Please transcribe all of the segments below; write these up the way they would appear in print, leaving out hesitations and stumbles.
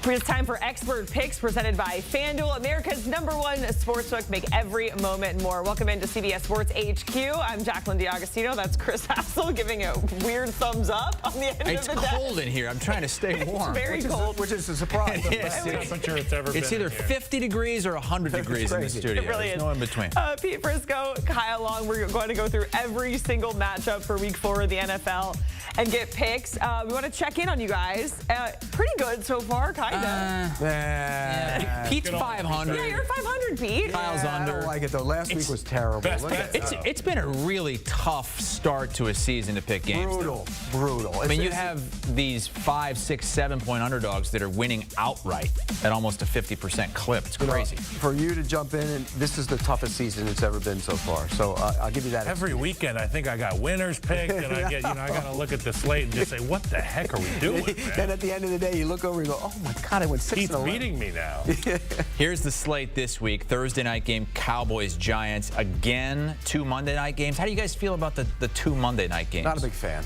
It's time for Expert Picks presented by FanDuel, America's #1 sportsbook. Make every moment more. Welcome into CBS Sports HQ. I'm Jacqueline D'Agostino. That's Chris Hassel giving a weird thumbs up on the end of the It's cold in here. I'm trying to stay warm. It's very cold. Which is a surprise. It's either 50 degrees or 100 degrees in the studio. It really There's is. no in between. Pete Prisco, Kyle Long. We're going to go through every single matchup for Week 4 of the NFL and get picks. We want to check in on you guys. Pretty good so far, kind of. Pete's 500. Yeah, you're 500, Pete. Kyle's under. I don't like it, though. Last week was terrible. It's been a really tough start to a season to pick games. Brutal. I mean, you have these 5, 6, 7-point underdogs that are winning outright at almost a 50% clip. It's crazy. For you to jump in, and this is the toughest season it's ever been so far. So I'll give you that. Every weekend, I think I got winners picked, and I get, I got to look at the slate and just say, what the heck are we doing, man? Then at the end of the day, you look over and go, oh my God, I went 6-11. He's beating me now. Here's the slate this week. Thursday night game, Cowboys, Giants. Again, 2 Monday night games. How do you guys feel about the 2 Monday night games? Not a big fan.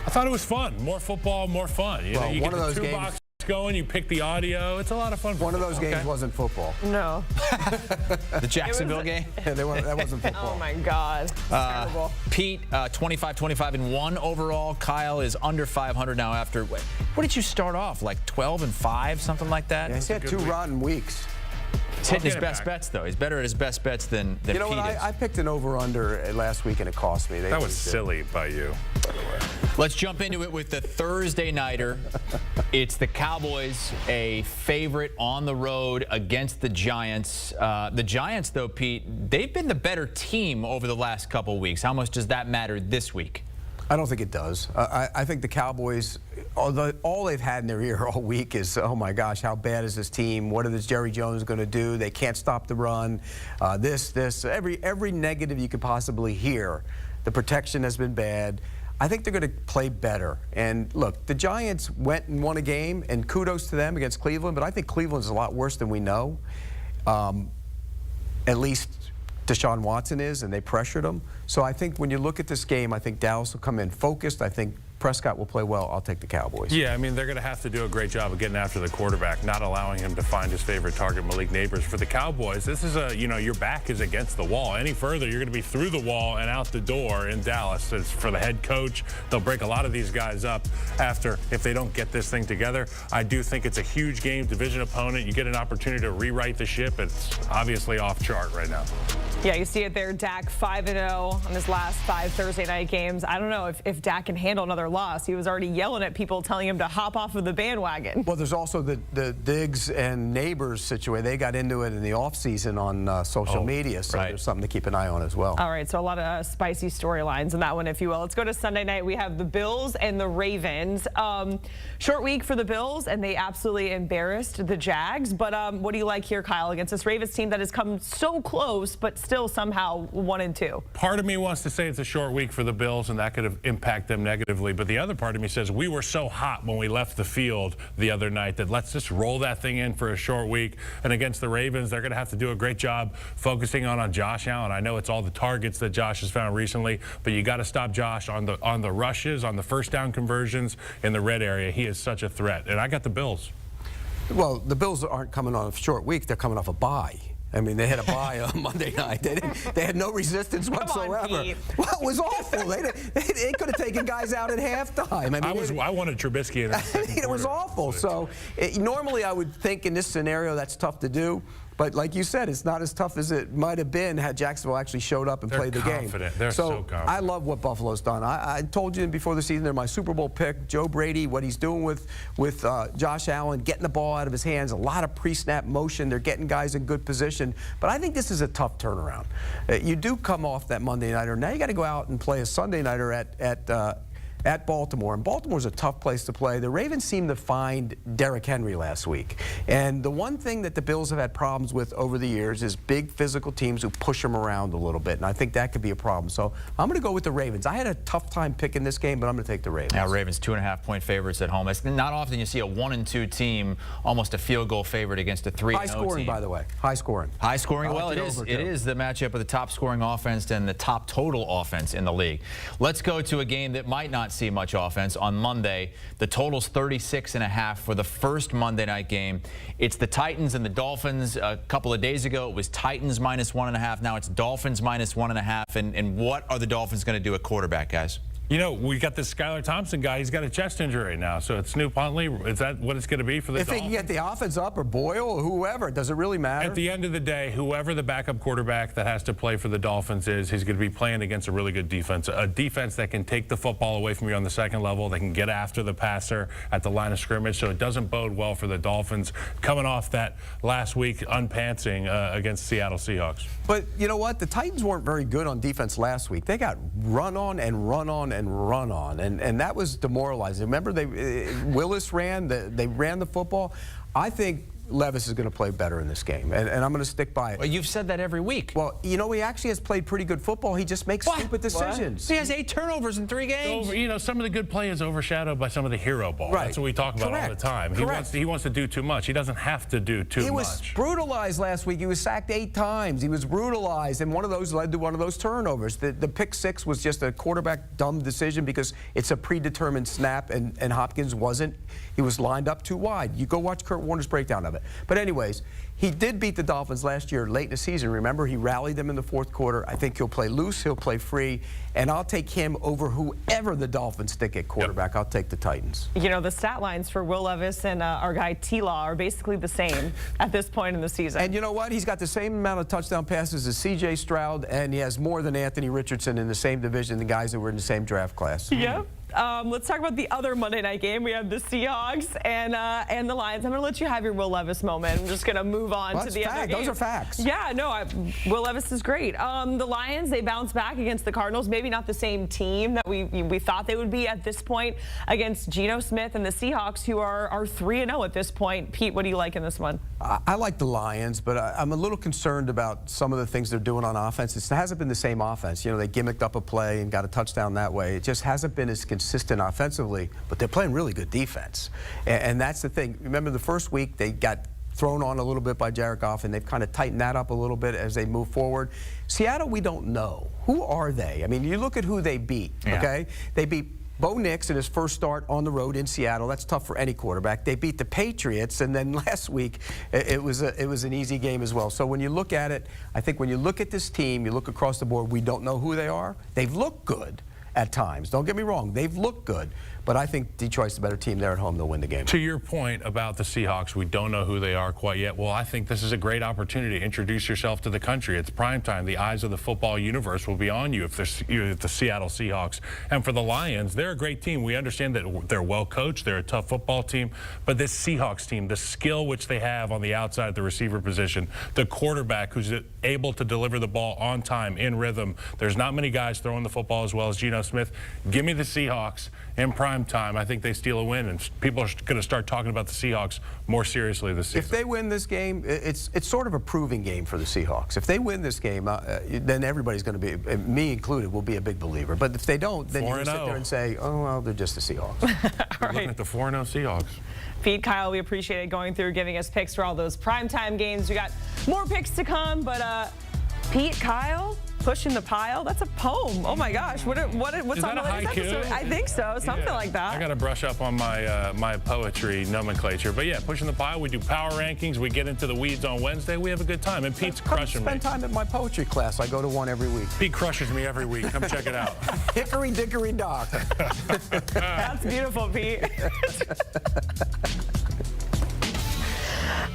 I thought it was fun. More football, more fun. You know, you one get of those the 2 games box going, you pick the audio. It's a lot of fun. One of those games wasn't football. No. The Jacksonville game? Yeah, that wasn't football. Oh, my God. Terrible. Pete, 25-25-1 overall. Kyle is under 500 now after, what did you start off, like 12-5, something like that? Yeah, he's had 2 rotten weeks. He's hitting his best bets, though. He's better at his best bets than You know Pete what? is. I picked an over-under last week, and it cost me. That was silly by you, by the way. Let's jump into it with the Thursday nighter. It's the Cowboys, a favorite on the road against the Giants. The Giants, though, Pete, they've been the better team over the last couple weeks. How much does that matter this week? I don't think it does. I think the Cowboys, although all they've had in their ear all week is, oh my gosh, how bad is this team? What is Jerry Jones going to do? They can't stop the run. Every negative you could possibly hear. The protection has been bad. I think they're going to play better. And look, the Giants went and won a game, and kudos to them against Cleveland, but I think Cleveland's a lot worse than we know. At least Deshaun Watson is, and they pressured him. So I think when you look at this game, I think Dallas will come in focused. I think Prescott will play well. I'll take the Cowboys. Yeah, I mean, they're going to have to do a great job of getting after the quarterback, not allowing him to find his favorite target, Malik Neighbors. For the Cowboys, this is your back is against the wall. Any further, you're going to be through the wall and out the door in Dallas. It's for the head coach. They'll break a lot of these guys up if they don't get this thing together. I do think it's a huge game, division opponent. You get an opportunity to rewrite the ship. It's obviously off chart right now. Yeah, you see it there. Dak 5-0 on his last 5 Thursday night games. I don't know if Dak can handle another loss. He was already yelling at people, telling him to hop off of the bandwagon. Well, there's also the Diggs and Neighbors situation. They got into it in the offseason on social media, so there's something to keep an eye on as well. All right, so a lot of spicy storylines in that one, if you will. Let's go to Sunday night. We have the Bills and the Ravens. Short week for the Bills, and they absolutely embarrassed the Jags. But what do you like here, Kyle, against this Ravens team that has come so close, but still somehow 1-2? Part of me wants to say it's a short week for the Bills, and that could impact them negatively. But the other part of me says we were so hot when we left the field the other night that let's just roll that thing in for a short week. And against the Ravens, they're going to have to do a great job focusing on Josh Allen. I know it's all the targets that Josh has found recently, but you got to stop Josh on the rushes, on the first down conversions in the red area. He is such a threat. And I got the Bills. Well, the Bills aren't coming on a short week. They're coming off a bye. I mean, they had a bye on Monday night. They had no resistance whatsoever. On, well, it was awful. They could have taken guys out at halftime. I mean, I wanted Trubisky in the it was awful. So normally I would think in this scenario that's tough to do. But like you said, it's not as tough as it might have been had Jacksonville actually showed up and played the game. They're so confident. I love what Buffalo's done. I told you before the season they're my Super Bowl pick. Joe Brady, what he's doing with Josh Allen, getting the ball out of his hands, a lot of pre-snap motion. They're getting guys in good position. But I think this is a tough turnaround. You do come off that Monday nighter. Now you got to go out and play a Sunday nighter at Baltimore, and Baltimore's a tough place to play. The Ravens seemed to find Derrick Henry last week, and the one thing that the Bills have had problems with over the years is big physical teams who push them around a little bit, and I think that could be a problem. So I'm going to go with the Ravens. I had a tough time picking this game, but I'm going to take the Ravens. Now, Ravens 2.5-point favorites at home. It's not often you see a 1-2 team almost a field goal favorite against a 3-0 team. High scoring, by the way. High scoring. High scoring. Well, it is the matchup of the top scoring offense and the top total offense in the league. Let's go to a game that might not see much offense. On Monday, the total's 36.5 for the first Monday night game. It's the Titans and the Dolphins. A couple of days ago, it was Titans -1.5. Now it's Dolphins -1.5. And what are the Dolphins going to do at quarterback, guys? You know, we got this Skylar Thompson guy. He's got a chest injury now. So it's Snoop Huntley. Is that what it's going to be for the If they Dolphins? can get the offense up, or Boyle, or whoever, does it really matter? At the end of the day, whoever the backup quarterback that has to play for the Dolphins is, he's going to be playing against a really good defense. A defense that can take the football away from you on the second level. They can get after the passer at the line of scrimmage. So it doesn't bode well for the Dolphins coming off that last week unpantsing against Seattle Seahawks. But you know what? The Titans weren't very good on defense last week. They got run on and run on and run on, and that was demoralizing. Remember, Willis ran, they ran the football. I think Levis is going to play better in this game, and I'm going to stick by it. Well, you've said that every week. Well, you know, he actually has played pretty good football. He just makes stupid decisions. He has 8 turnovers in 3 games. You know, some of the good play is overshadowed by some of the hero ball. Right. That's what we talk about all the time. He wants to do too much. He doesn't have to do too much. He was brutalized last week. He was sacked 8 times. He was brutalized, and one of those led to one of those turnovers. The pick 6 was just a quarterback dumb decision because it's a predetermined snap, and Hopkins wasn't. He was lined up too wide. You go watch Kurt Warner's breakdown of it. But anyways, he did beat the Dolphins last year late in the season. Remember, he rallied them in the fourth quarter. I think he'll play loose. He'll play free. And I'll take him over whoever the Dolphins stick at quarterback. Yep. I'll take the Titans. You know, the stat lines for Will Levis and our guy T-Law are basically the same at this point in the season. And you know what? He's got the same amount of touchdown passes as C.J. Stroud, and he has more than Anthony Richardson in the same division, the guys that were in the same draft class. Yep. Let's talk about the other Monday night game. We have the Seahawks and the Lions. I'm going to let you have your Will Levis moment. I'm just going to move on to the other game. Those are facts. Yeah, no, Will Levis is great. The Lions, they bounced back against the Cardinals. Maybe not the same team that we thought they would be at this point against Geno Smith and the Seahawks, who are 3-0 at this point. Pete, what do you like in this one? I like the Lions, but I'm a little concerned about some of the things they're doing on offense. It hasn't been the same offense. You know, they gimmicked up a play and got a touchdown that way. It just hasn't been as consistent offensively, but they're playing really good defense. And that's the thing. Remember the first week they got thrown on a little bit by Jared Goff, and they've kind of tightened that up a little bit as they move forward. Seattle, we don't know. Who are they? I mean, you look at who they beat, okay? They beat Bo Nix in his first start on the road in Seattle. That's tough for any quarterback. They beat the Patriots, and then last week it was an easy game as well. So when you look at it, I think when you look at this team, you look across the board, we don't know who they are. They've looked good at times. Don't get me wrong. They've looked good. But I think Detroit's the better team. They're at home. They'll win the game. To your point about the Seahawks, we don't know who they are quite yet. Well, I think this is a great opportunity to introduce yourself to the country. It's prime time. The eyes of the football universe will be on you if you're the Seattle Seahawks. And for the Lions, they're a great team. We understand that they're well coached. They're a tough football team. But this Seahawks team, the skill which they have on the outside at the receiver position, the quarterback who's able to deliver the ball on time, in rhythm. There's not many guys throwing the football as well as Geno Smith. Give me the Seahawks in prime time. I think they steal a win, and people are going to start talking about the Seahawks more seriously this season. If they win this game, it's sort of a proving game for the Seahawks. If they win this game, then everybody's going to be, me included, will be a big believer. But if they don't, then you're going to sit there and say, oh, well, they're just the Seahawks. We're looking at the 4-0 Seahawks. Pete, Kyle, we appreciate it going through, giving us picks for all those primetime games. We got more picks to come, but Pete, Kyle, pushing the pile. That's a poem. Oh my gosh! What's is on that the latest episode? I think so. Something like that. I got to brush up on my my poetry nomenclature. But yeah, pushing the pile. We do power rankings. We get into the weeds on Wednesday. We have a good time. And Pete's crushing me. Spend time at my poetry class. I go to one every week. Pete crushes me every week. Come check it out. Hickory dickory dock. That's beautiful, Pete.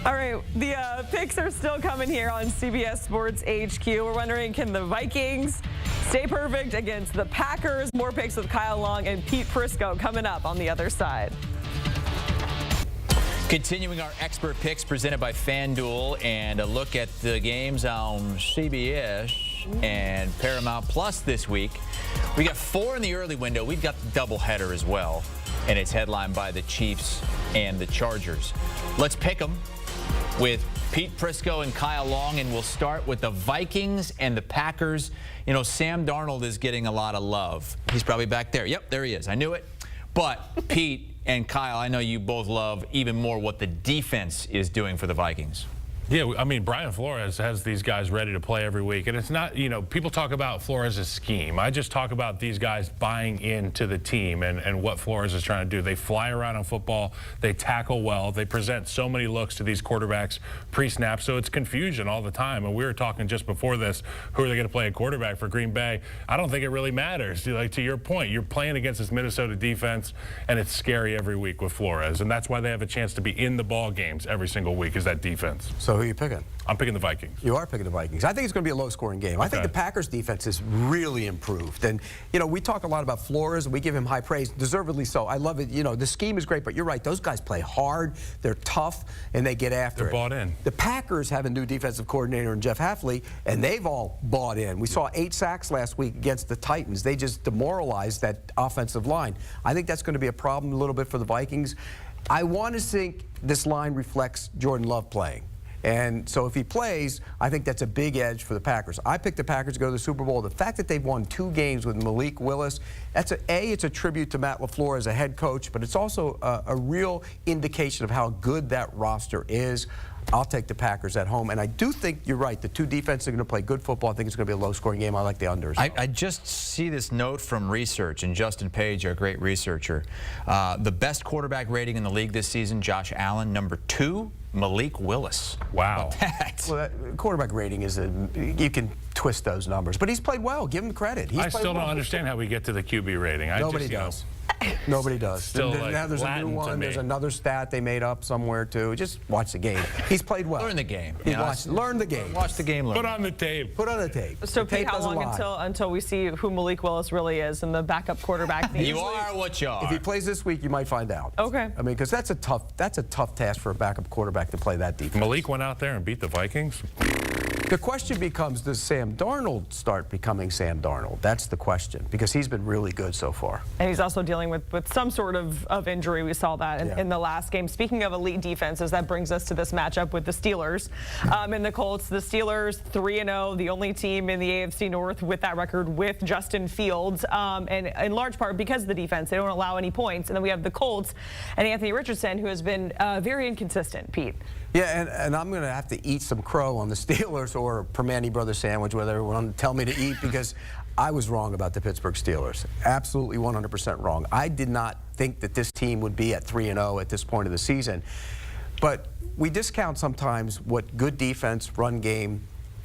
All right, the picks are still coming here on CBS Sports HQ. We're wondering, can the Vikings stay perfect against the Packers? More picks with Kyle Long and Pete Prisco coming up on the other side. Continuing our expert picks presented by FanDuel, and a look at the games on CBS and Paramount Plus this week. We got 4 in the early window. We've got the doubleheader as well, and it's headlined by the Chiefs and the Chargers. Let's pick them with Pete Prisco and Kyle Long, and we'll start with the Vikings and the Packers. You know, Sam Darnold is getting a lot of love. He's probably back there. Yep, there he is. I knew it. But Pete and Kyle, I know you both love even more what the defense is doing for the Vikings. Yeah, I mean, Brian Flores has these guys ready to play every week. And it's not, people talk about Flores' scheme. I just talk about these guys buying into the team and what Flores is trying to do. They fly around on football. They tackle well. They present so many looks to these quarterbacks pre-snap. So it's confusion all the time. And we were talking just before this, who are they going to play a quarterback for Green Bay? I don't think it really matters. Like, to your point, you're playing against this Minnesota defense, and it's scary every week with Flores. And that's why they have a chance to be in the ball games every single week, is that defense. So who are you picking? I'm picking the Vikings. You are picking the Vikings. I think it's going to be a low-scoring game. Okay. I think the Packers' defense is really improved. And, we talk a lot about Flores, and we give him high praise, deservedly so. I love it. The scheme is great, but you're right. Those guys play hard, they're tough, and they get after it. They're bought in. The Packers have a new defensive coordinator in Jeff Hafley, and they've all bought in. We saw 8 sacks last week against the Titans. They just demoralized that offensive line. I think that's going to be a problem a little bit for the Vikings. I want to think this line reflects Jordan Love playing. And so if he plays, I think that's a big edge for the Packers. I picked the Packers to go to the Super Bowl. The fact that they've won 2 games with Malik Willis, it's a tribute to Matt LaFleur as a head coach, but it's also a real indication of how good that roster is. I'll take the Packers at home. And I do think you're right. The 2 defenses are going to play good football. I think it's going to be a low-scoring game. I like the unders. I just see this note from research, and Justin Page, our great researcher. The best quarterback rating in the league this season, Josh Allen. Number 2, Malik Willis. Wow. Well, that quarterback rating is you can twist those numbers, but he's played well. Give him credit. I still don't understand how we get to the QB rating. Nobody does. Nobody does. Still now there's Latin a new one. to me. There's another stat they made up somewhere too. Just watch the game. He's played well. Learn the game. Learn the game. Watch the game. Put on the tape. Put on the tape. So, the tape Pete, how long until we see who Malik Willis really is and the backup quarterback? You are what you are. If he plays this week, you might find out. Okay. I mean, because that's a tough task for a backup quarterback to play that defense. Malik went out there and beat the Vikings. The question becomes, does Sam Darnold start becoming Sam Darnold? That's the question, because he's been really good so far. And he's also dealing with some sort of injury. We saw that in the last game. Speaking of elite defenses, that brings us to this matchup with the Steelers and the Colts. The Steelers 3-0, the only team in the AFC North with that record with Justin Fields, and in large part because of the defense. They don't allow any points. And then we have the Colts and Anthony Richardson, who has been very inconsistent, Pete. Yeah, and I'm going to have to eat some crow on the Steelers or Permane Brothers sandwich, whether everyone tell me to eat, because I was wrong about the Pittsburgh Steelers. Absolutely 100% wrong. I did not think that this team would be at 3-0 at this point of the season. But we discount sometimes what good defense, run game,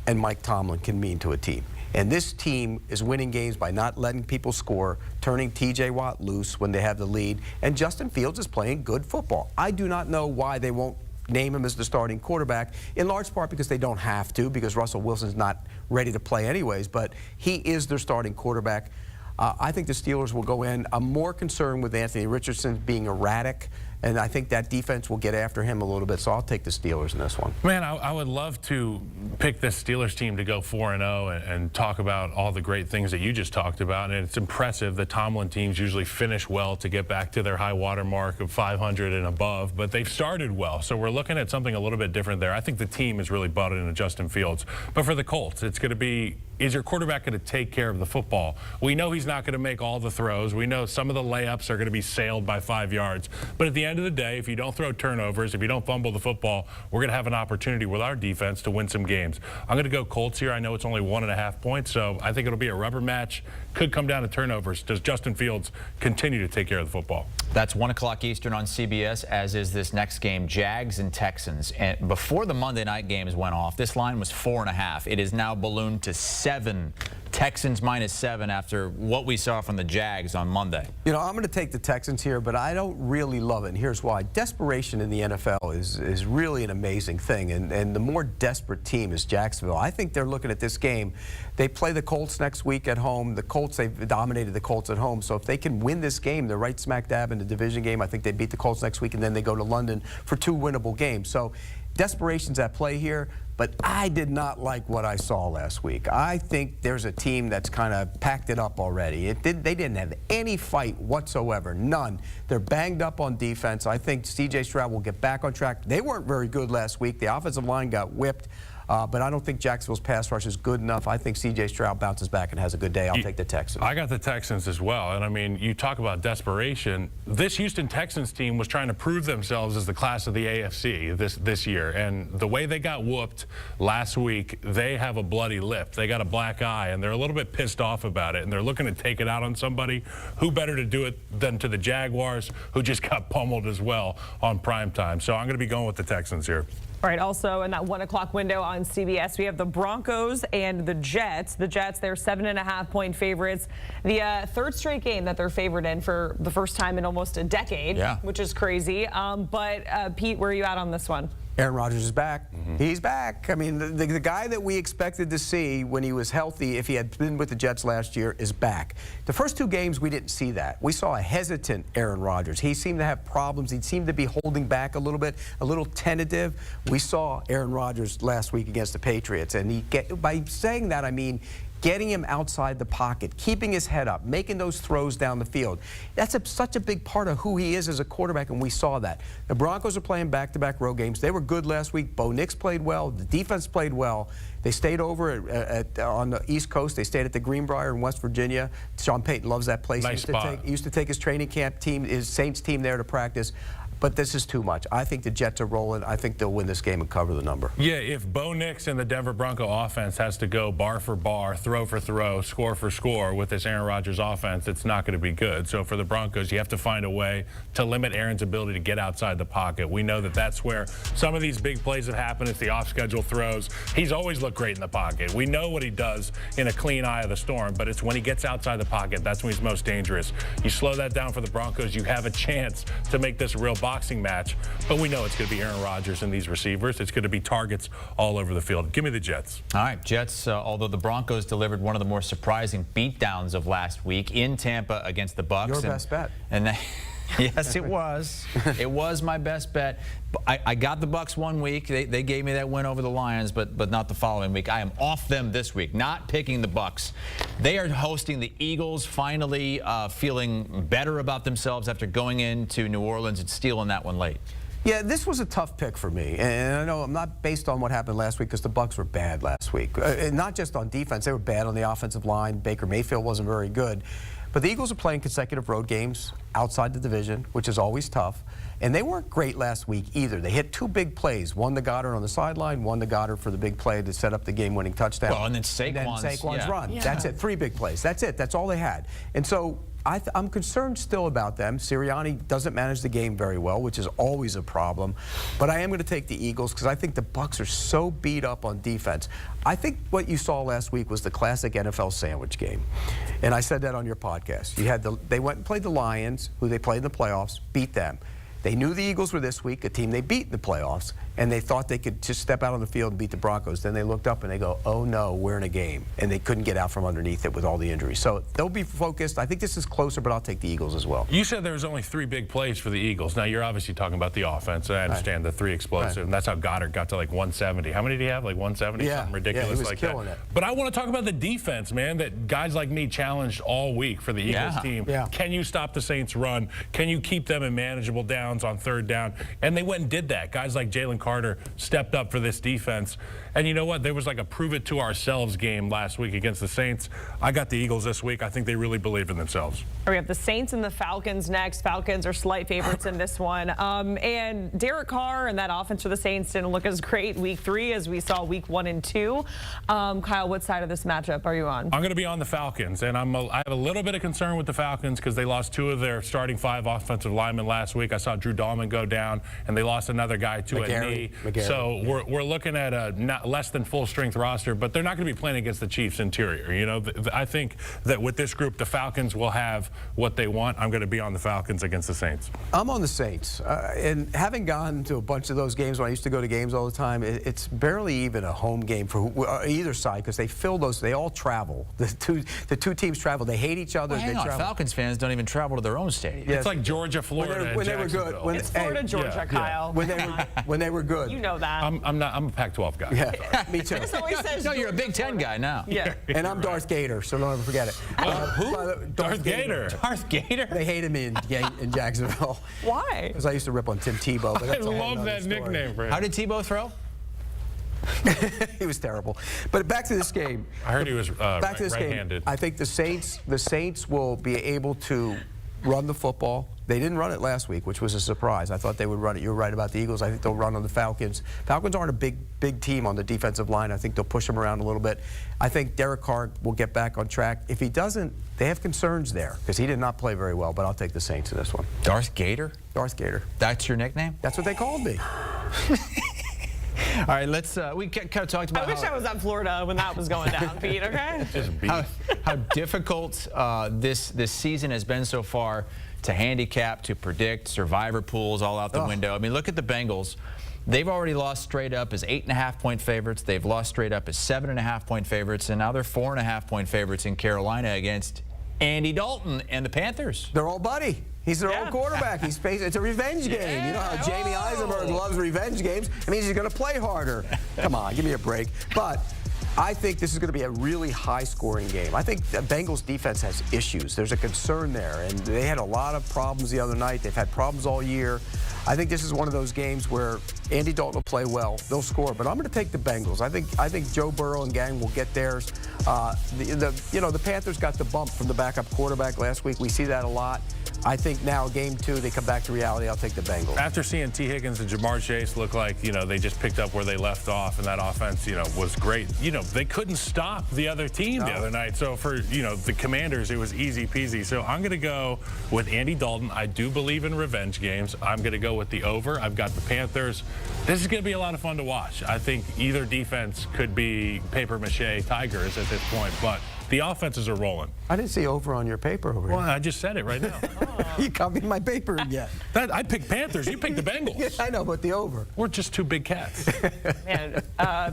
and Mike Tomlin can mean to a team. And this team is winning games by not letting people score, turning T.J. Watt loose when they have the lead, and Justin Fields is playing good football. I do not know why they won't name him as the starting quarterback, in large part because they don't have to, because Russell Wilson's not ready to play anyways, but he is their starting quarterback. I think the Steelers will go in. I'm more concerned with Anthony Richardson being erratic, and I think that defense will get after him a little bit, so I'll take the Steelers in this one. Man, I would love to pick this Steelers team to go 4-0 and talk about all the great things that you just talked about, and it's impressive. The Tomlin teams usually finish well to get back to their high water mark of 500 and above, but they've started well, so we're looking at something a little bit different there. I think the team is really bought into Justin Fields, but for the Colts, it's going to be, is your quarterback going to take care of the football? We know he's not going to make all the throws. We know some of the layups are going to be sailed by 5 yards, but at the end of the day, if you don't throw turnovers, if you don't fumble the football, we're going to have an opportunity with our defense to win some games. I'm going to go Colts here. I know it's only 1.5 points, so I think it'll be a rubber match. Could come down to turnovers. Does Justin Fields continue to take care of the football? That's 1 o'clock Eastern on CBS, as is this next game, Jags and Texans. And before the Monday night games went off, this line was 4.5. It is now ballooned to 7. Texans -7 after what we saw from the Jags on Monday. You know, I'm going to take the Texans here, but I don't really love it, and here's why. Desperation in the NFL is really an amazing thing, and the more desperate team is Jacksonville. I think they're looking at this game. They play the Colts next week at home. The Colts, they've dominated the Colts at home, so if they can win this game, they're right smack dab in the division game. I think they beat the Colts next week, and then they go to London for 2 winnable games. So desperation's at play here. but I did not like what I saw last week. I think there's a team that's kind of packed it up already. They didn't have any fight whatsoever, none. They're banged up on defense. I think C.J. Stroud will get back on track. They weren't very good last week. The offensive line got whipped. But I don't think Jacksonville's pass rush is good enough. I think C.J. Stroud bounces back and has a good day. I'll take the Texans. I got the Texans as well. And, I mean, you talk about desperation. This Houston Texans team was trying to prove themselves as the class of the AFC this year. And the way they got whooped last week, they have a bloody lip. They got a black eye, and they're a little bit pissed off about it. And they're looking to take it out on somebody. Who better to do it than to the Jaguars, who just got pummeled as well on primetime. So I'm going to be going with the Texans here. All right, also in that 1 o'clock window on CBS, we have the Broncos and the Jets. The Jets, they're 7.5-point favorites. The third straight game that they're favored in for the first time in almost a decade, which is crazy. But Pete, where are you at on this one? Aaron Rodgers is back. He's back. I mean, the guy that we expected to see when he was healthy, if he had been with the Jets last year, is back. The first two games, we didn't see that. We saw a hesitant Aaron Rodgers. He seemed to have problems. He seemed to be holding back a little bit, a little tentative. We saw Aaron Rodgers last week against the Patriots, and by saying that, I mean getting him outside the pocket, keeping his head up, making those throws down the field. That's such a big part of who he is as a quarterback, and we saw that. The Broncos are playing back-to-back road games. They were good last week. Bo Nix played well. The defense played well. They stayed over on the East Coast. They stayed at the Greenbrier in West Virginia. Sean Payton loves that place. Nice spot. He used to take his training camp team, his Saints team there to practice. But this is too much. I think the Jets are rolling. I think they'll win this game and cover the number. Yeah, if Bo Nix and the Denver Bronco offense has to go bar for bar, throw for throw, score for score with this Aaron Rodgers offense, it's not going to be good. So for the Broncos, you have to find a way to limit Aaron's ability to get outside the pocket. We know that that's where some of these big plays have happened. It's the off-schedule throws. He's always looked great in the pocket. We know what he does in a clean eye of the storm, but it's when he gets outside the pocket, that's when he's most dangerous. You slow that down for the Broncos, you have a chance to make this a real boxing match. But we know it's going to be Aaron Rodgers and these receivers. It's going to be targets all over the field. Give me the Jets. All right, Jets, although the Broncos delivered one of the more surprising beatdowns of last week in Tampa against the Bucs. Your best bet. And yes, it was. It was my best bet. I got the Bucs one week. They gave me that win over the Lions, but not the following week. I am off them this week, not picking the Bucs. They are hosting the Eagles, finally feeling better about themselves after going into New Orleans and stealing that one late. Yeah, this was a tough pick for me, and I know I'm not based on what happened last week because the Bucs were bad last week. Not just on defense, they were bad on the offensive line. Baker Mayfield wasn't very good. But the Eagles are playing consecutive road games outside the division, which is always tough. And they weren't great last week either. They hit two big plays, one to Goddard on the sideline, one to Goddard for the big play to set up the game-winning touchdown. Well, and then Saquon's run. Yeah. That's it, 3 big plays. That's it. That's all they had. And so I'm concerned still about them. Sirianni doesn't manage the game very well, which is always a problem. But I am going to take the Eagles because I think the Bucs are so beat up on defense. I think what you saw last week was the classic NFL sandwich game. And I said that on your podcast. They went and played the Lions, who they played in the playoffs, beat them. They knew the Eagles were this week, a team they beat in the playoffs, and they thought they could just step out on the field and beat the Broncos. Then they looked up and they go, oh no, we're in a game. And they couldn't get out from underneath it with all the injuries. So they'll be focused. I think this is closer, but I'll take the Eagles as well. You said there was only 3 big plays for the Eagles. Now, you're obviously talking about the offense. I understand the 3 explosive, and that's how Goddard got to like 170. How many did he have? Like 170? Yeah. Something ridiculous he was like killing that. it. But I want to talk about the defense, man, that guys like me challenged all week for the Eagles team. Yeah. Can you stop the Saints' run? Can you keep them in manageable downs on 3rd down? And they went and did that. Guys like Jalen Carter stepped up for this defense. And you know what? There was like a prove-it-to-ourselves game last week against the Saints. I got the Eagles this week. I think they really believe in themselves. We have the Saints and the Falcons next. Falcons are slight favorites in this one. And Derek Carr and that offense for the Saints didn't look as great week 3 as we saw week 1 and 2. Kyle, what side of this matchup are you on? I'm going to be on the Falcons, and I have a little bit of concern with the Falcons because they lost 2 of their starting 5 offensive linemen last week. I saw Drew Dahlman go down, and they lost another guy to a knee. So we're looking at a less than full-strength roster, but they're not going to be playing against the Chiefs interior. You know, I think that with this group, the Falcons will have what they want. I'm going to be on the Falcons against the Saints. I'm on the Saints. And having gone to a bunch of those games when I used to go to games all the time, it's barely even a home game for either side because they fill those. They all travel. The two teams travel. They hate each other. Well, hang on. Travel. Falcons fans don't even travel to their own stadium. Yes. It's like Georgia, Florida, when they were good. still. It's Florida, Georgia, Kyle. When they were good. You know that. I'm a Pac-12 guy. Yeah, me too. Chris always says No, you're a Big Ten guy now. Yeah. And I'm Darth Gator, so don't ever forget it. Who? Darth Gator. Darth Gator? They hated me in Jacksonville. Why? Because I used to rip on Tim Tebow. But I that's a whole love nother that story. nickname for him. How did Tebow throw? He was terrible. But back to this game. I heard he was Back to this right-handed. game. I think the Saints will be able to run the football. They didn't run it last week, which was a surprise. I thought they would run it. You were right about the Eagles. I think they'll run on the Falcons. Falcons aren't a big team on the defensive line. I think they'll push them around a little bit. I think Derek Carr will get back on track. If he doesn't, they have concerns there because he did not play very well, but I'll take the Saints in this one. Darth Gator? Darth Gator. That's your nickname? That's what they called me. All right, let's. We kind of talked about. I wish I was at Florida when that was going down, Pete. Okay. Just beef. How difficult this season has been so far to handicap, to predict, survivor pools all out the window. I mean, look at the Bengals. They've already lost straight up as 8.5-point favorites. They've lost straight up as 7.5-point favorites, and now they're 4.5-point favorites in Carolina against Andy Dalton and the Panthers. They're all buddy. He's their old quarterback. He's facing, it's a revenge game. You know how Jamie Eisenberg loves revenge games? It means he's going to play harder. Come on, give me a break. But I think this is going to be a really high-scoring game. I think the Bengals defense has issues. There's a concern there, and they had a lot of problems the other night. They've had problems all year. I think this is one of those games where Andy Dalton will play well. They'll score, but I'm going to take the Bengals. I think Joe Burrow and gang will get theirs. The Panthers got the bump from the backup quarterback last week. We see that a lot. I think now, game 2, they come back to reality. I'll take the Bengals. After seeing T. Higgins and Jamar Chase look like, they just picked up where they left off, and that offense, was great. They couldn't stop the other team the other night. So for, the Commanders, it was easy peasy. So I'm going to go with Andy Dalton. I do believe in revenge games. I'm going to go with the over. I've got the Panthers. This is going to be a lot of fun to watch. I think either defense could be papier-mâché Tigers at this point, but the offenses are rolling. I didn't see over on your paper over here. Well, I just said it right now. You copied my paper again. I picked Panthers. You picked the Bengals. Yeah, I know, but the over. We're just two big cats. Man,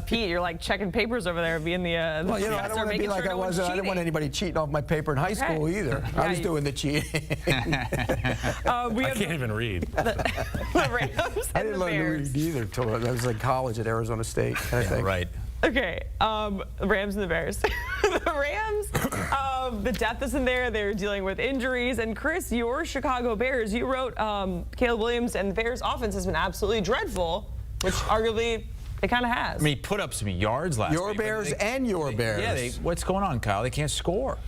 Pete, you're like checking papers over there, being the. Well, I don't want to be like I was. I didn't want anybody cheating off my paper in high school either. I was doing the cheating. I can't even read. The Rams I and didn't the learn to Bears. read either until I was in college at Arizona State. I think. Right. Okay, the Rams and the Bears. The Rams, the depth isn't there. They're dealing with injuries. And Chris, your Chicago Bears, you wrote Caleb Williams and the Bears' offense has been absolutely dreadful, which arguably it kind of has. I mean, he put up some yards last Your week. Bears and your Bears. Yeah, what's going on, Kyle? They can't score.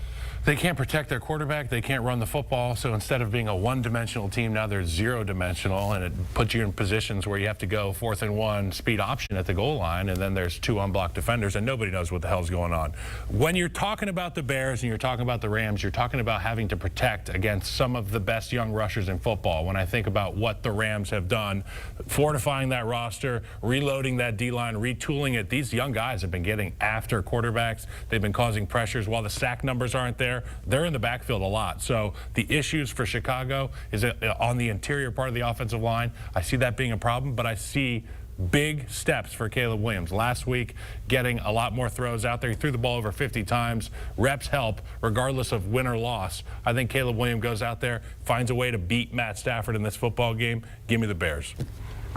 They can't protect their quarterback. They can't run the football. So instead of being a one-dimensional team, now they're zero-dimensional, and it puts you in positions where you have to go 4th and 1 speed option at the goal line, and then there's 2 unblocked defenders, and nobody knows what the hell's going on. When you're talking about the Bears and you're talking about the Rams, you're talking about having to protect against some of the best young rushers in football. When I think about what the Rams have done, fortifying that roster, reloading that D-line, retooling it, these young guys have been getting after quarterbacks. They've been causing pressures. While the sack numbers aren't there, they're in the backfield a lot. So the issues for Chicago is on the interior part of the offensive line. I see that being a problem, but I see big steps for Caleb Williams. Last week, getting a lot more throws out there. He threw the ball over 50 times. Reps help, regardless of win or loss. I think Caleb Williams goes out there, finds a way to beat Matt Stafford in this football game. Give me the Bears.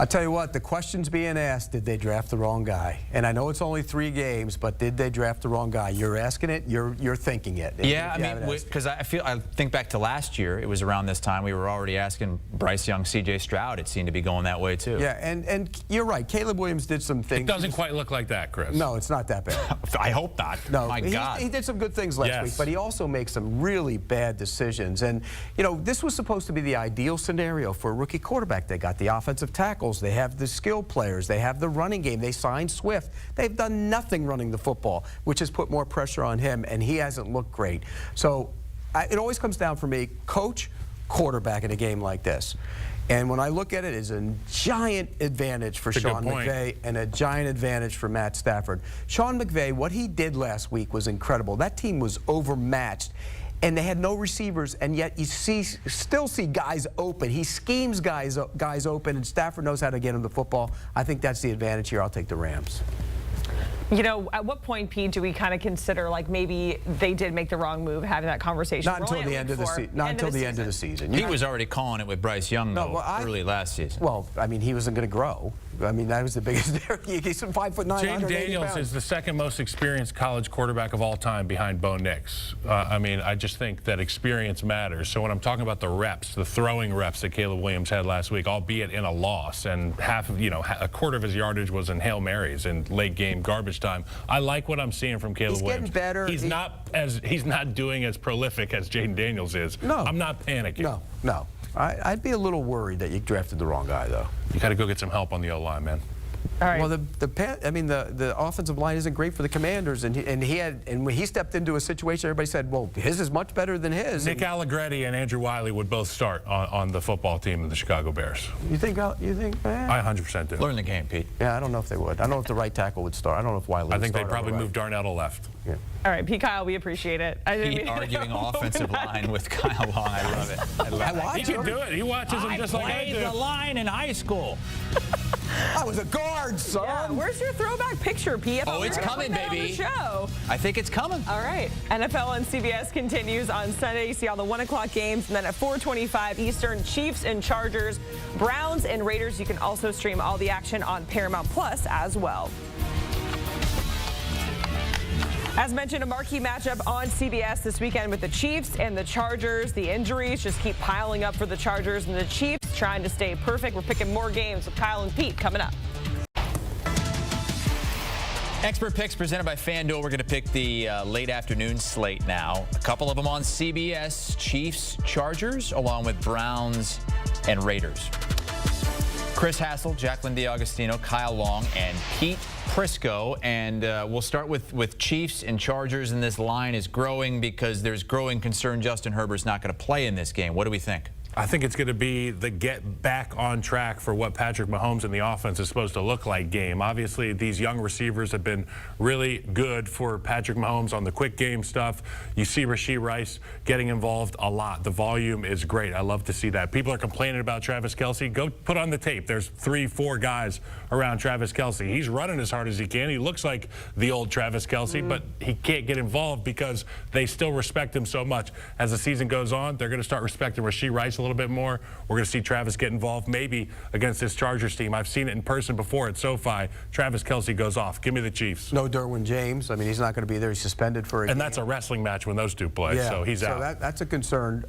I'll tell you what, the question's being asked, did they draft the wrong guy? And I know it's only 3 games, but did they draft the wrong guy? You're asking it, you're thinking it. Yeah, I mean, because I think back to last year, it was around this time we were already asking Bryce Young, C.J. Stroud. It seemed to be going that way, too. Yeah, and you're right. Caleb Williams did some things. It doesn't quite look like that, Chris. No, it's not that bad. I hope not. No, My God. He did some good things last week, but he also makes some really bad decisions. And, this was supposed to be the ideal scenario for a rookie quarterback. They got the offensive tackles. They have the skill players. They have the running game. They signed Swift. They've done nothing running the football, which has put more pressure on him, and he hasn't looked great. So it always comes down for me, coach, quarterback in a game like this. And when I look at it, it's a giant advantage for Sean McVay and a giant advantage for Matt Stafford. Sean McVay, what he did last week was incredible. That team was overmatched. And they had no receivers, and yet you still see guys open. He schemes guys open, and Stafford knows how to get him the football. I think that's the advantage here. I'll take the Rams. You know, at what point, Pete, do we kind of consider like maybe they did make the wrong move, having that conversation? Not until the end of the season. Not until the end of the season. He was already calling it with Bryce Young, though, early last season. Well, I mean, he wasn't going to grow. I mean, that was the biggest difference. He's 5'9". Jaden Daniels is the second most experienced college quarterback of all time behind Bo Nix. I mean, I just think that experience matters. So when I'm talking about the reps, the throwing reps that Caleb Williams had last week, albeit in a loss, and a quarter of his yardage was in Hail Marys and late game garbage time. I like what I'm seeing from Caleb Williams. He's getting better. He's not doing as prolific as Jaden Daniels is. No. I'm not panicking. No. I'd be a little worried that you drafted the wrong guy, though. You got to go get some help on the O-line, man. All right. Well, the offensive line isn't great for the Commanders, and when he stepped into a situation, everybody said, well, his is much better than his. Nick Allegretti and Andrew Wiley would both start on the football team of the Chicago Bears. You think, man? I 100% do. Learn the game, Pete. Yeah, I don't know if they would. I don't know if the right tackle would start. I don't know if Wiley would I think start. they'd probably move Darnell to left. Yeah. All right, Pete, Kyle, we appreciate it. Pete arguing offensive line with Kyle Long. I love it. I love He can do it. He watches them just like I do. I played the line in high school. I was a guard, son. Yeah, where's your throwback picture, Pete? Oh, it's coming, baby. On the show. I think it's coming. All right. NFL on CBS continues on Sunday. You see all the 1 o'clock games. And then at 4:25 Eastern, Chiefs and Chargers, Browns and Raiders. You can also stream all the action on Paramount Plus as well. As mentioned, a marquee matchup on CBS this weekend with the Chiefs and the Chargers. The injuries just keep piling up for the Chargers and the Chiefs trying to stay perfect. We're picking more games with Kyle and Pete coming up. Expert picks presented by FanDuel. We're going to pick the late afternoon slate now. A couple of them on CBS. Chiefs, Chargers, along with Browns and Raiders. Chris Hassel, Jacqueline DiAugustino, Kyle Long, and Pete Prisco. And we'll start with Chiefs and Chargers. And this line is growing because there's growing concern Justin Herbert's not going to play in this game. What do we think? I think it's going to be the get back on track for what Patrick Mahomes and the offense is supposed to look like game. Obviously, these young receivers have been really good for Patrick Mahomes on the quick game stuff. You see Rashee Rice getting involved a lot. The volume is great. I love to see that. People are complaining about Travis Kelce. Go put on the tape. There's 3-4 guys around Travis Kelce. He's running as hard as he can. He looks like the old Travis Kelce, but he can't get involved because they still respect him so much. As the season goes on, they're going to start respecting Rashee Rice a little bit more. We're going to see Travis get involved maybe against this Chargers team. I've seen it in person before at SoFi. Travis Kelce goes off. Give me the Chiefs. No Derwin James. I mean, he's not going to be there. He's suspended for a game. And that's a wrestling match when those two play, so he's out. So that's a concern.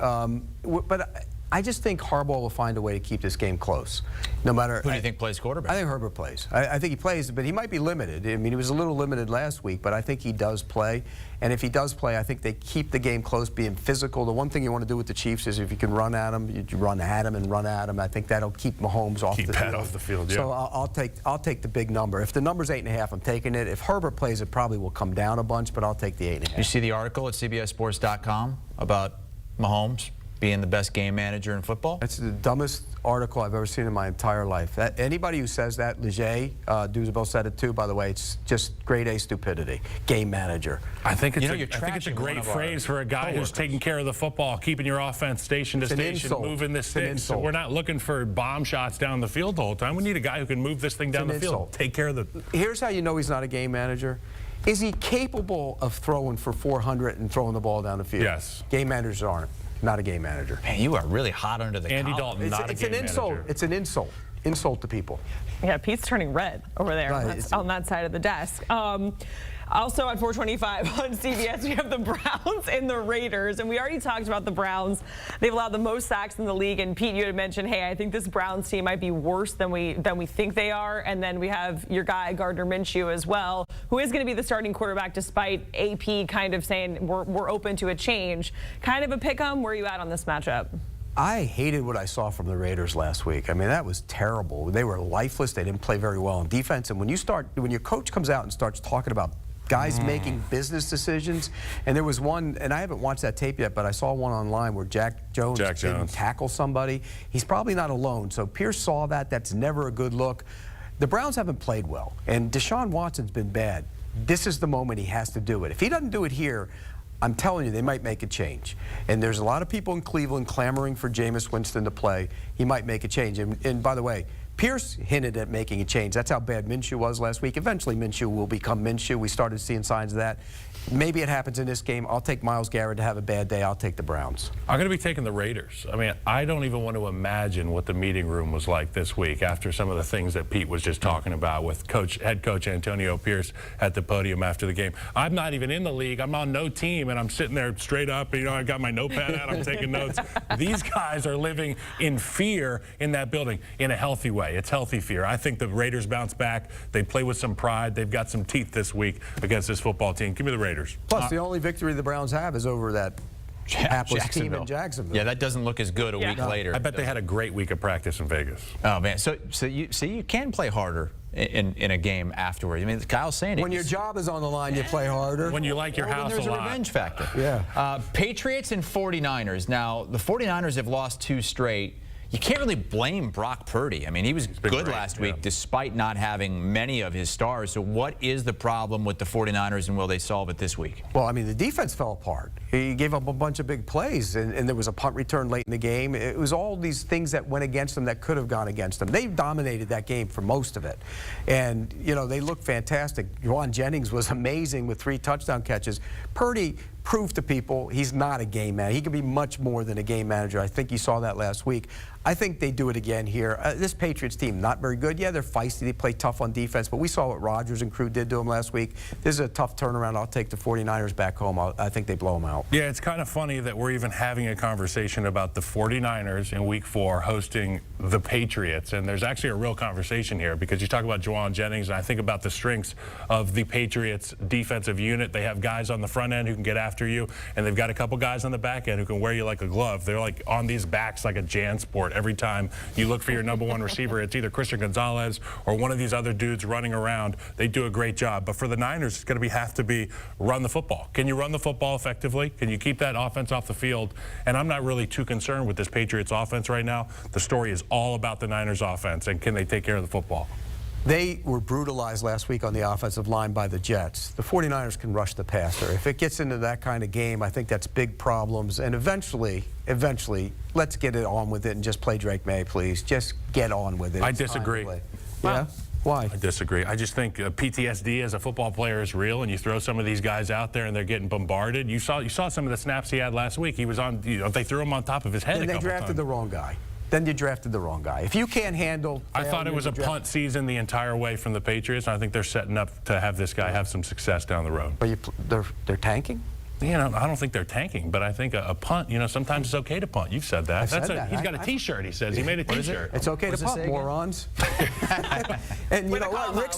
But I just think Harbaugh will find a way to keep this game close, no matter. Who do you think plays quarterback? I think Herbert plays. I think he plays, but he might be limited. I mean, he was a little limited last week, but I think he does play. And if he does play, I think they keep the game close, being physical. The one thing you want to do with the Chiefs is if you can run at them, you run at them and run at them. I think that'll keep Mahomes off the field. Keep Pat off the field, yeah. So I'll take the big number. If the number's 8.5, I'm taking it. If Herbert plays, it probably will come down a bunch, but I'll take the 8.5. You see the article at CBSSports.com about Mahomes being the best game manager in football? That's the dumbest article I've ever seen in my entire life. Anybody who says that, Leger, Duzabel said it too, by the way, it's just grade A stupidity. Game manager. I think it's a great phrase for a guy who's taking care of the football, keeping your offense station to station, moving the sticks. So we're not looking for bomb shots down the field the whole time. We need a guy who can move this thing down the field. Take care of the... Here's how you know he's not a game manager. Is he capable of throwing for 400 and throwing the ball down the field? Yes. Game managers aren't. Not a game manager. Man, you are really hot under the Andy collar. Dalton, not a game manager. It's an insult. Insult to people. Yeah, Pete's turning red over there on that side of the desk. Also at 4:25 on CBS, we have the Browns and the Raiders. And we already talked about the Browns. They've allowed the most sacks in the league. And Pete, you had mentioned, hey, I think this Browns team might be worse than we think they are. And then we have your guy, Gardner Minshew, as well, who is going to be the starting quarterback despite AP kind of saying we're open to a change. Kind of a pick-em. Where are you at on this matchup? I hated what I saw from the Raiders last week. I mean, that was terrible. They were lifeless. They didn't play very well on defense. And when your coach comes out and starts talking about guys making business decisions, and there was one, and I haven't watched that tape yet, but I saw one online where Jack Jones didn't tackle somebody. He's probably not alone. So Pierce saw that. That's never a good look. The Browns haven't played well, and Deshaun Watson's been bad. This is the moment he has to do it. If he doesn't do it here, I'm telling you, they might make a change. And there's a lot of people in Cleveland clamoring for Jameis Winston to play. He might make a change. And by the way, Pierce hinted at making a change. That's how bad Minshew was last week. Eventually, Minshew will become Minshew. We started seeing signs of that. Maybe it happens in this game. I'll take Myles Garrett to have a bad day. I'll take the Browns. I'm going to be taking the Raiders. I mean, I don't even want to imagine what the meeting room was like this week after some of the things that Pete was just talking about with head coach Antonio Pierce at the podium after the game. I'm not even in the league. I'm on no team, and I'm sitting there straight up. You know, I got my notepad out. I'm taking notes. These guys are living in fear in that building in a healthy way. It's healthy fear. I think the Raiders bounce back. They play with some pride. They've got some teeth this week against this football team. Give me the Raiders. Plus, the only victory the Browns have is over that hapless team in Jacksonville. Yeah, that doesn't look as good a week later. I bet they had a great week of practice in Vegas. Oh, man. So you can play harder in a game afterwards. I mean, Kyle's saying it. When your job is on the line, you play harder. When you like your house a lot. There's a revenge factor. Yeah. Patriots and 49ers. Now, the 49ers have lost 2 straight. You can't really blame Brock Purdy. I mean, he was good last week despite not having many of his stars. So what is the problem with the 49ers, and will they solve it this week? Well, I mean, the defense fell apart. He gave up a bunch of big plays, and there was a punt return late in the game. It was all these things that went against them that could have gone against them. They dominated that game for most of it. And, you know, they looked fantastic. Juwan Jennings was amazing with 3 touchdown catches. Purdy proved to people he's not a game manager. He can be much more than a game manager. I think you saw that last week. I think they do it again here. This Patriots team, not very good. Yeah, they're feisty. They play tough on defense, but we saw what Rodgers and crew did to them last week. This is a tough turnaround. I'll take the 49ers back home. I think they blow them out. Yeah, it's kind of funny that we're even having a conversation about the 49ers in Week 4 hosting the Patriots, and there's actually a real conversation here because you talk about Juwan Jennings, and I think about the strengths of the Patriots defensive unit. They have guys on the front end who can get after you, and they've got a couple guys on the back end who can wear you like a glove. They're like on these backs like a JanSport. Every time you look for your number 1 receiver, it's either Christian Gonzalez or one of these other dudes running around. They do a great job. But for the Niners, it's going to have to be run the football. Can you run the football effectively? Can you keep that offense off the field? And I'm not really too concerned with this Patriots offense right now. The story is all about the Niners offense, and can they take care of the football? They were brutalized last week on the offensive line by the Jets. The 49ers can rush the passer. If it gets into that kind of game, I think that's big problems. And eventually, let's get it on with it and just play Drake May, please. Just get on with it. I disagree. Yeah? Why? I disagree. I just think PTSD as a football player is real, and you throw some of these guys out there and they're getting bombarded. You saw some of the snaps he had last week. He was on, they threw him on top of his head a couple times. And they drafted the wrong guy. Then you drafted the wrong guy. If you can't handle... I thought it was a punt season the entire way from the Patriots, and I think they're setting up to have this guy have some success down the road. But they're tanking? You know, I don't think they're tanking, but I think a punt, sometimes it's okay to punt. You've said that. He's got a T-shirt, he says. He made a T-shirt. It's okay to punt, morons. And you know what? Rick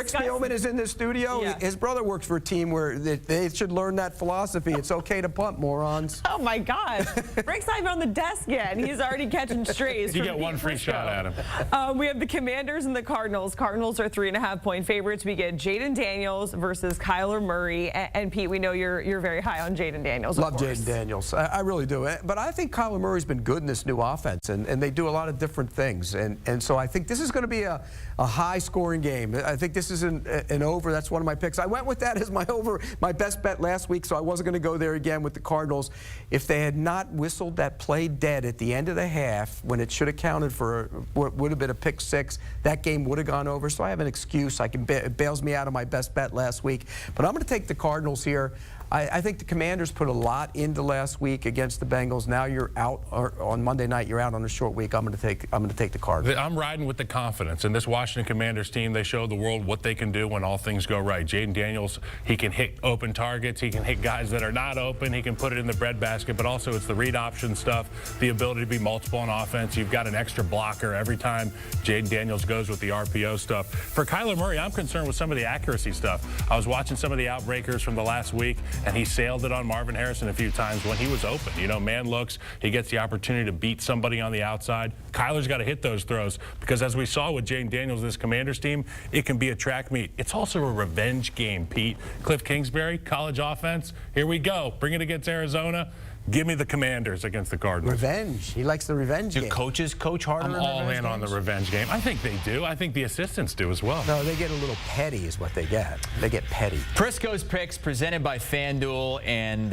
Spielman is in the studio. Yeah. His brother works for a team where they should learn that philosophy. It's okay to punt, morons. Oh, my God. Rick's not even on the desk yet, and he's already catching strays. You get one free shot at him. We have the Commanders and the Cardinals. Cardinals are 3.5-point favorites. We get Jaden Daniels versus Kyler Murray. And Pete, we know you're very high on Jaden Daniels. Love Jaden Daniels. I really do. But I think Kyler Murray's been good in this new offense, and they do a lot of different things. And so I think this is going to be a high-scoring game. I think this is an over. That's one of my picks. I went with that as my over, my best bet last week, so I wasn't going to go there again with the Cardinals. If they had not whistled that play dead at the end of the half, when it should have counted for what would have been a pick 6, that game would have gone over. So I have an excuse. It bails me out of my best bet last week. But I'm going to take the Cardinals here. I think the Commanders put a lot into last week against the Bengals. Now you're out on Monday night. You're out on a short week. I'm going to take the Cardinals. I'm riding with the confidence. And this Washington Commanders team, they showed the world what they can do when all things go right. Jaden Daniels, he can hit open targets. He can hit guys that are not open. He can put it in the breadbasket. But also it's the read option stuff, the ability to be multiple on offense. You've got an extra blocker every time Jaden Daniels goes with the RPO stuff. For Kyler Murray, I'm concerned with some of the accuracy stuff. I was watching some of the outbreakers from the last week, and he sailed it on Marvin Harrison a few times when he was open. Man looks, he gets the opportunity to beat somebody on the outside. Kyler's got to hit those throws because as we saw with Jaden Daniels, this Commanders team, it can be a track meet. It's also a revenge game, Pete. Cliff Kingsbury, college offense, here we go. Bring it against Arizona. Give me the Commanders against the Cardinals. Revenge. He likes the revenge game. Do coaches coach harder? I'm all in on the revenge game. I think they do. I think the assistants do as well. No, they get a little petty is what they get. They get petty. Prisco's Picks presented by FanDuel, and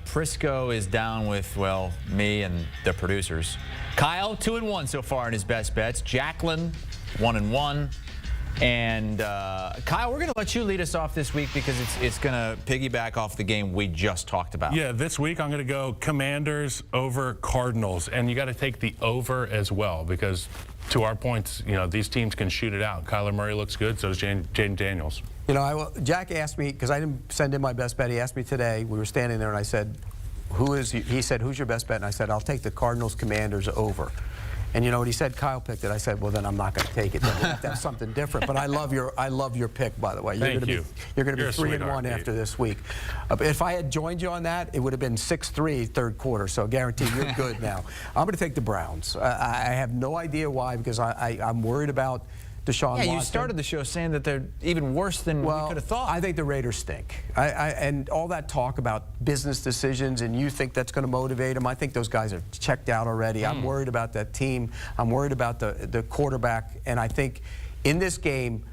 Prisco is down with, me and the producers. Kyle, 2-1 so far in his best bets. Jacqueline, 1-1. And Kyle, we're going to let you lead us off this week because it's going to piggyback off the game we just talked about. Yeah, this week I'm going to go Commanders over Cardinals, and you got to take the over as well because, to our points, these teams can shoot it out. Kyler Murray looks good, so does Jaden Daniels. Jack asked me, because I didn't send in my best bet, he asked me today, we were standing there, and I said, he said, who's your best bet? And I said, I'll take the Cardinals Commanders over. And you know what he said? Kyle picked it. I said, well, then I'm not going to take it. Then we'll have to have something different. But I love your pick, by the way. Thank you. You're going to be 3-1 Pete. after this week. If I had joined you on that, it would have been 6-3 third quarter. So guaranteed you're good now. I'm going to take the Browns. I have no idea why, because I'm worried about Deshaun Watson. You started the show saying that they're even worse than we could have thought. I think the Raiders stink. And all that talk about business decisions, and you think that's going to motivate them, I think those guys are checked out already. I'm worried about that team. I'm worried about the quarterback. And I think in this game,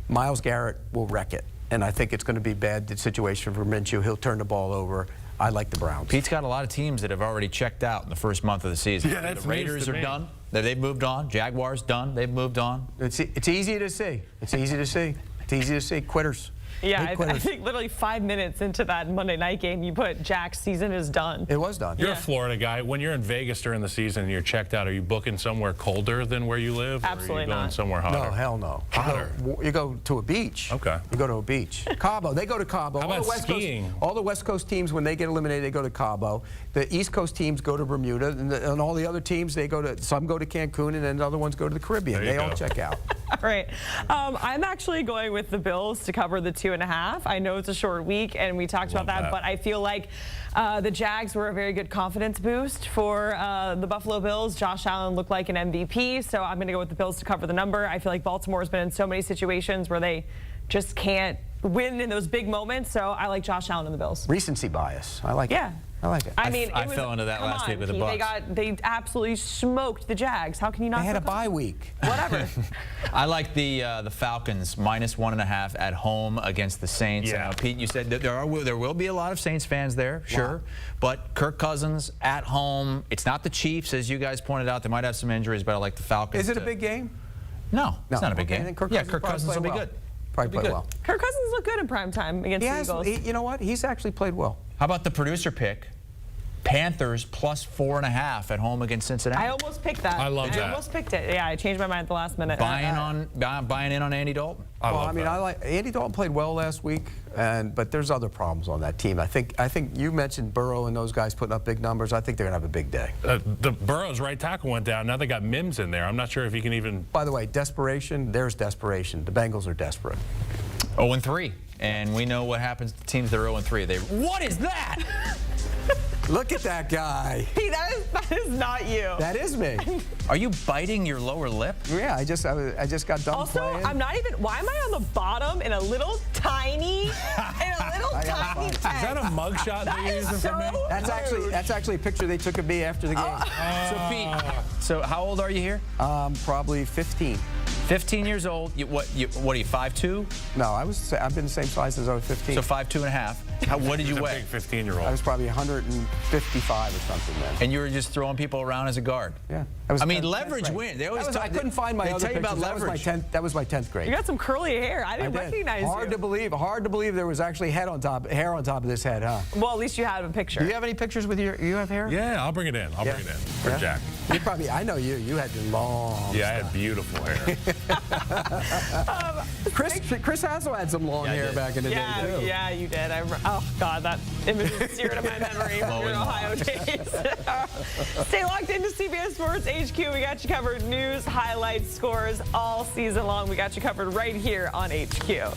Myles Garrett will wreck it. And I think it's going to be a bad situation for Minshew. He'll turn the ball over. I like the Browns. Pete's got a lot of teams that have already checked out in the first month of the season. Yeah, that's the Raiders are done. They've moved on. Jaguars done. They've moved on. It's easy to see. It's easy to see. It's easy to see. Quitters. Yeah, I think literally 5 minutes into that Monday night game, you put Jack's season is done. It was done. You're a Florida guy. When you're in Vegas during the season and you're checked out, are you booking somewhere colder than where you live? Absolutely or are you going not. somewhere hotter? No, hell no. Hotter. You go to a beach. Okay. You go to a beach. Cabo. They go to Cabo. How about skiing? All the West Coast teams, when they get eliminated, they go to Cabo. The East Coast teams go to Bermuda, and all the other teams, some go to Cancun, and then the other ones go to the Caribbean. They all check out. All right. I'm actually going with the Bills to cover the 2.5. I know it's a short week, and we talked about that, but I feel like the Jags were a very good confidence boost for the Buffalo Bills. Josh Allen looked like an MVP, so I'm going to go with the Bills to cover the number. I feel like Baltimore has been in so many situations where they just can't win in those big moments, so I like Josh Allen and the Bills. Recency bias. I like it. Yeah. I like it. I mean, I fell into that last week with the Bucks. They absolutely smoked the Jags. How can you not? They had a bye week. Whatever. I like the Falcons -1.5 at home against the Saints. Yeah. Pete, you said that there will be a lot of Saints fans there, sure. But Kirk Cousins at home. It's not the Chiefs, as you guys pointed out. They might have some injuries, but I like the Falcons. Is it a big game? No, it's not a big game. Then Kirk Cousins will be good. Probably play well. Kirk Cousins looked good in prime time against the Eagles. You know what? He's actually played well. How about the producer pick? Panthers +4.5 at home against Cincinnati. I almost picked that. I love that. I almost picked it. Yeah, I changed my mind at the last minute. Buying in on Andy Dalton. I like Andy Dalton played well last week, but there's other problems on that team. I think you mentioned Burrow and those guys putting up big numbers. I think they're gonna have a big day. The Burrow's right tackle went down. Now they got Mims in there. I'm not sure if he can even. By the way, desperation. There's desperation. The Bengals are desperate. 0-3, and we know what happens to teams that are 0-3. What is that? Look at that guy. Pete, that is not you. That is me. Are you biting your lower lip? Yeah, I just got done Also, playing. I'm not even. Why am I on the bottom in a little tiny tiny tent? Is that a mugshot that you're using for me? That's actually a picture they took of me after the game. So Pete, so how old are you here? Probably 15. 15 years old. What are you, 5'2"? No, I've been the same size as I was 15. So 5'2.5". What did you weigh? Big 15-year-old. I was probably 155 or something then. And you were just throwing people around as a guard. Yeah. Leverage wins. They always I couldn't find my other tell you about pictures. leverage. That was my 10th grade. You got some curly hair. I didn't recognize you. Hard to believe there was actually hair on top of this head, huh? Well, at least you had a picture. Do you have any pictures with you have hair? Yeah, I'll bring it in. I'll bring it in for Jack. You probably, I know you. You had the long. Yeah, I had beautiful hair. Chris also had some long hair back in the day too. Yeah, you did. Oh God, that image is seared in my memory from your Ohio days. Stay locked into CBS Sports HQ. We got you covered. News, highlights, scores all season long. We got you covered right here on HQ.